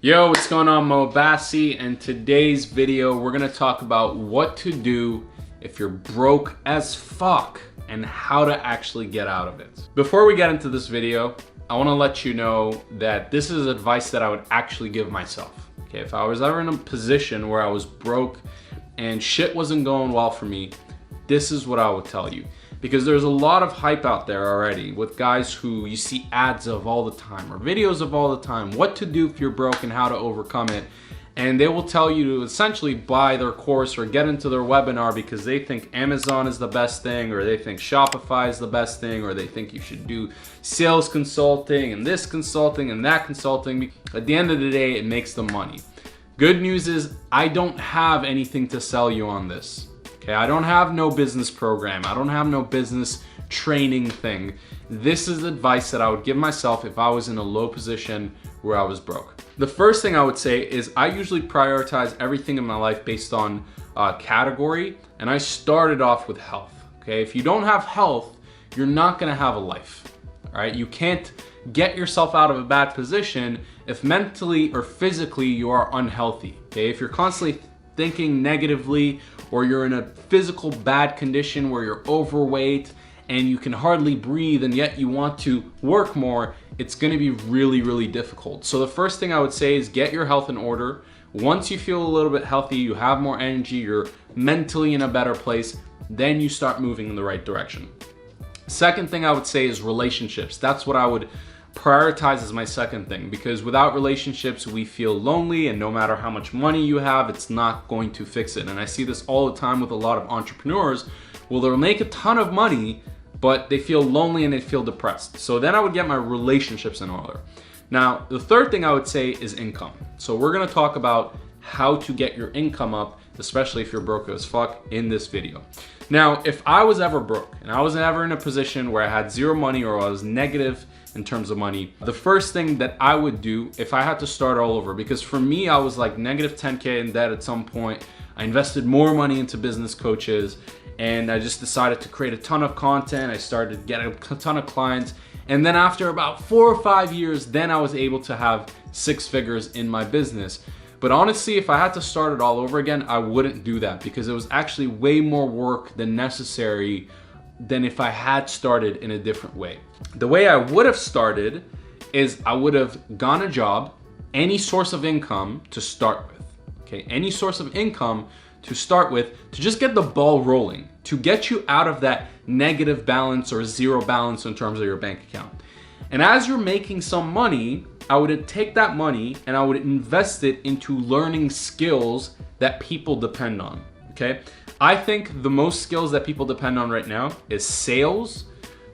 Yo, what's going on? Mo Bassi, and today's video we're gonna talk about what to do if you're broke as fuck and how to actually get out of it. Before we get into this video, I wanna let you know that this is advice that I would actually give myself. Okay, if I was ever in a position where I was broke and shit wasn't going well for me, this is what I would tell you. Because there's a lot of hype out there already with guys who you see ads of all the time or videos of all the time, what to do if you're broke and how to overcome it. And they will tell you to essentially buy their course or get into their webinar because they think Amazon is the best thing, or they think Shopify is the best thing, or they think you should do sales consulting and this consulting and that consulting. At the end of the day, it makes them money. Good news is I don't have anything to sell you on this. Okay, I don't have no business program. I don't have no business training thing. This is advice that I would give myself if I was in a low position where I was broke. The first thing I would say is I usually prioritize everything in my life based on category, and I started off with health. Okay, if you don't have health, you're not gonna have a life. All right, you can't get yourself out of a bad position if mentally or physically you are unhealthy. Okay, if you're constantly thinking negatively, or you're in a physical bad condition where you're overweight and you can hardly breathe and yet you want to work more, it's gonna be really, really difficult. So the first thing I would say is get your health in order. Once you feel a little bit healthy, you have more energy, you're mentally in a better place, then you start moving in the right direction. Second thing I would say is relationships. That's what I would prioritize as my second thing, because without relationships we feel lonely, and no matter how much money you have, it's not going to fix it. And I see this all the time with a lot of entrepreneurs. Well, they'll make a ton of money, but they feel lonely and they feel depressed. So then I would get my relationships in order. Now, the third thing I would say is income. So we're gonna talk about how to get your income up, especially if you're broke as fuck, in this video. Now, if I was ever broke and I was ever in a position where I had zero money or I was negative in terms of money, the first thing that I would do if I had to start all over, because for me, I was like negative 10K in debt at some point. I invested more money into business coaches and I just decided to create a ton of content. I started getting a ton of clients. And then after about 4 or 5 years, then I was able to have 6 figures in my business. But honestly, if I had to start it all over again, I wouldn't do that because it was actually way more work than necessary than if I had started in a different way. The way I would have started is I would have gotten a job, any source of income to start with, okay? Any source of income to start with to just get the ball rolling, to get you out of that negative balance or zero balance in terms of your bank account. And as you're making some money, I would take that money and I would invest it into learning skills that people depend on, okay? I think the most skills that people depend on right now is sales,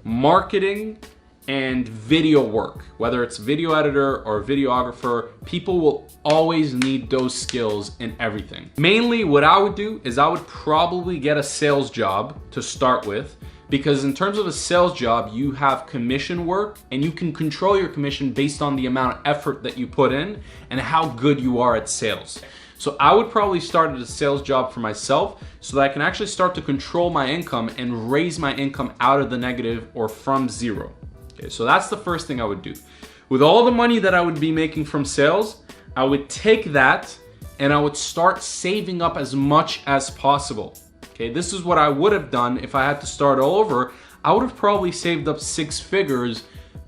marketing, and video work. Whether it's video editor or videographer, people will always need those skills in everything. Mainly what I would do is I would probably get a sales job to start with, because in terms of a sales job, you have commission work and you can control your commission based on the amount of effort that you put in and how good you are at sales. So I would probably start at a sales job for myself so that I can actually start to control my income and raise my income out of the negative or from zero. Okay, so that's the first thing I would do. With all the money that I would be making from sales, I would take that and I would start saving up as much as possible. Okay, this is what I would have done if I had to start all over. I would have probably saved up 6 figures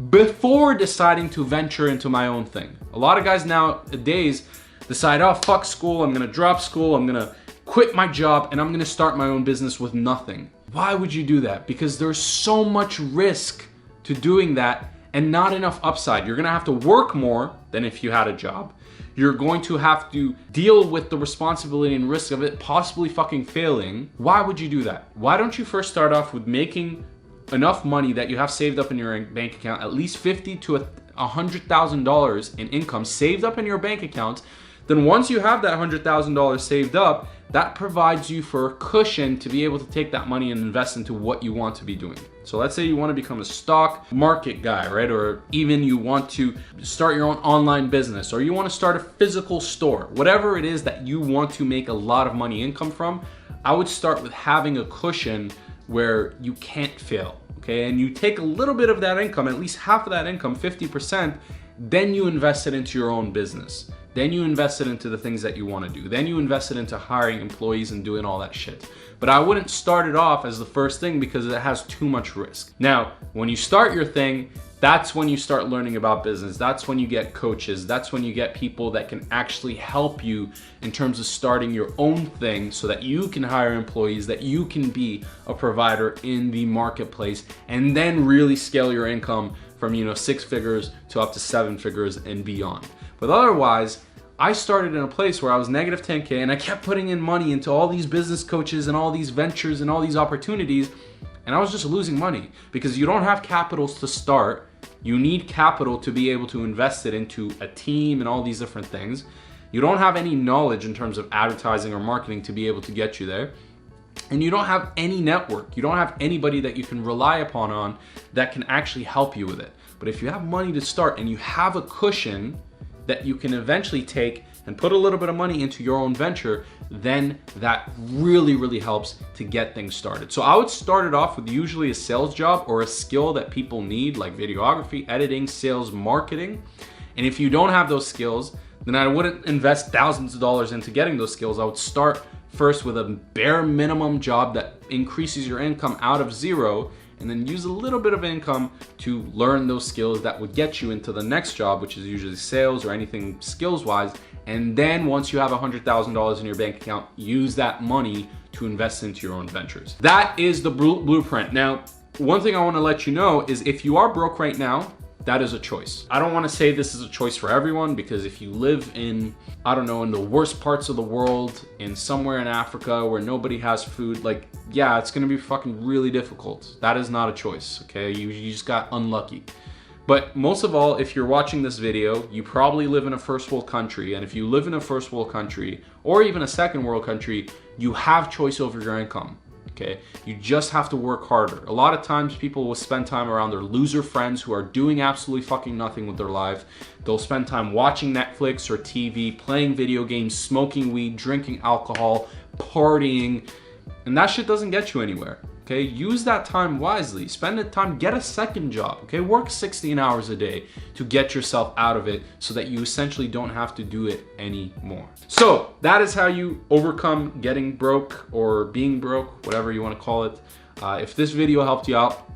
before deciding to venture into my own thing. A lot of guys nowadays decide, oh, fuck school, I'm gonna drop school, I'm gonna quit my job, and I'm gonna start my own business with nothing. Why would you do that? Because there's so much risk to doing that and not enough upside. You're gonna have to work more than if you had a job. You're going to have to deal with the responsibility and risk of it possibly fucking failing. Why would you do that? Why don't you first start off with making enough money that you have saved up in your bank account, at least $50,000 to $100,000 in income saved up in your bank account. Then once you have that $100,000 saved up, that provides you for a cushion to be able to take that money and invest into what you want to be doing. So let's say you want to become a stock market guy, right? Or even you want to start your own online business, or you want to start a physical store. Whatever it is that you want to make a lot of money income from, I would start with having a cushion where you can't fail, okay? And you take a little bit of that income, at least half of that income, 50%, then you invest it into your own business. Then you invest it into the things that you want to do. Then you invest it into hiring employees and doing all that shit. But I wouldn't start it off as the first thing because it has too much risk. Now, when you start your thing, that's when you start learning about business. That's when you get coaches. That's when you get people that can actually help you in terms of starting your own thing so that you can hire employees, that you can be a provider in the marketplace, and then really scale your income from 6 figures to up to 7 figures and beyond. But otherwise, I started in a place where I was negative 10K and I kept putting in money into all these business coaches and all these ventures and all these opportunities, and I was just losing money because you don't have capitals to start. You need capital to be able to invest it into a team and all these different things. You don't have any knowledge in terms of advertising or marketing to be able to get you there. And you don't have any network. You don't have anybody that you can rely upon that can actually help you with it. But if you have money to start and you have a cushion that you can eventually take and put a little bit of money into your own venture, then that really, really helps to get things started. So I would start it off with usually a sales job or a skill that people need, like videography, editing, sales, marketing. And if you don't have those skills, then I wouldn't invest thousands of dollars into getting those skills. I would start first with a bare minimum job that increases your income out of zero, and then use a little bit of income to learn those skills that would get you into the next job, which is usually sales or anything skills-wise. And then once you have $100,000 in your bank account, use that money to invest into your own ventures. That is the blueprint. Now, one thing I want to let you know is if you are broke right now, that is a choice. I don't want to say this is a choice for everyone, because if you live in, I don't know, in the worst parts of the world, in somewhere in Africa where nobody has food, like, yeah, it's going to be fucking really difficult. That is not a choice, okay? You just got unlucky. But most of all, if you're watching this video, you probably live in a first world country. And if you live in a first world country or even a second world country, you have choice over your income. Okay, you just have to work harder. A lot of times people will spend time around their loser friends who are doing absolutely fucking nothing with their life. They'll spend time watching Netflix or TV, playing video games, smoking weed, drinking alcohol, partying, and that shit doesn't get you anywhere. Okay, use that time wisely. Spend the time, get a second job. Okay, work 16 hours a day to get yourself out of it so that you essentially don't have to do it anymore. So that is how you overcome getting broke or being broke, whatever you want to call it. If this video helped you out,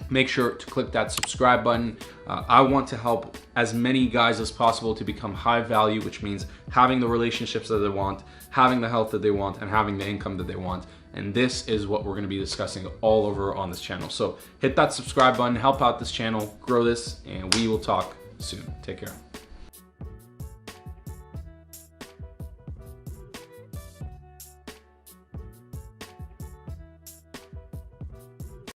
make sure to click that subscribe button. I want to help as many guys as possible to become high value, which means having the relationships that they want, having the health that they want, and having the income that they want. And this is what we're going to be discussing all over on this channel. So hit that subscribe button, help out this channel, grow this, and we will talk soon. Take care.